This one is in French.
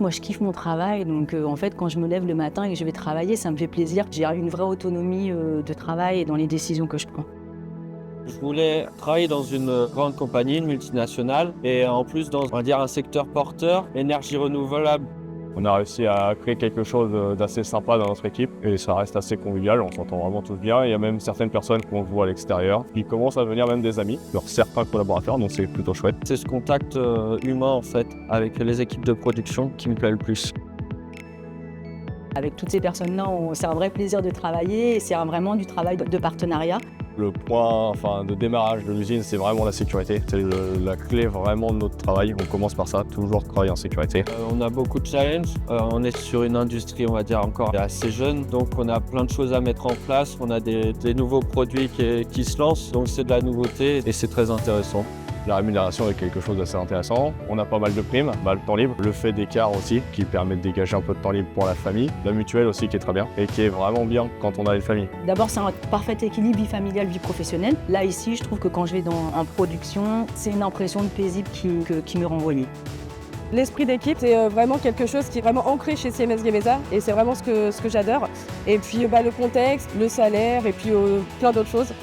Moi, je kiffe mon travail, donc en fait, quand je me lève le matin et que je vais travailler, ça me fait plaisir. J'ai une vraie autonomie de travail et dans les décisions que je prends. Je voulais travailler dans une grande compagnie, une multinationale, et en plus dans, on va dire, un secteur porteur, énergie renouvelable. On a réussi à créer quelque chose d'assez sympa dans notre équipe et ça reste assez convivial, on s'entend vraiment tous bien. Il y a même certaines personnes qu'on voit à l'extérieur qui commencent à devenir même des amis, leurs certains collaborateurs, donc c'est plutôt chouette. C'est ce contact humain en fait avec les équipes de production qui me plaît le plus. Avec toutes ces personnes-là, c'est un vrai plaisir de travailler et c'est vraiment du travail de partenariat. Le point de démarrage de l'usine, c'est vraiment la sécurité. C'est la clé vraiment de notre travail. On commence par ça, toujours travailler en sécurité. On a beaucoup de challenges. On est sur une industrie, on va dire, encore assez jeune. Donc on a plein de choses à mettre en place. On a des nouveaux produits qui se lancent. Donc c'est de la nouveauté et c'est très intéressant. La rémunération est quelque chose d'assez intéressant. On a pas mal de primes, le temps libre, le fait d'écart aussi qui permet de dégager un peu de temps libre pour la famille, la mutuelle aussi qui est très bien et qui est vraiment bien quand on a une famille. D'abord, c'est un parfait équilibre vie familiale, vie professionnelle. Là, ici, je trouve que quand je vais en production, c'est une impression de paisible qui me renvoie. L'esprit d'équipe, c'est vraiment quelque chose qui est vraiment ancré chez Siemens Gamesa et c'est vraiment ce que j'adore. Et puis le contexte, le salaire et puis plein d'autres choses.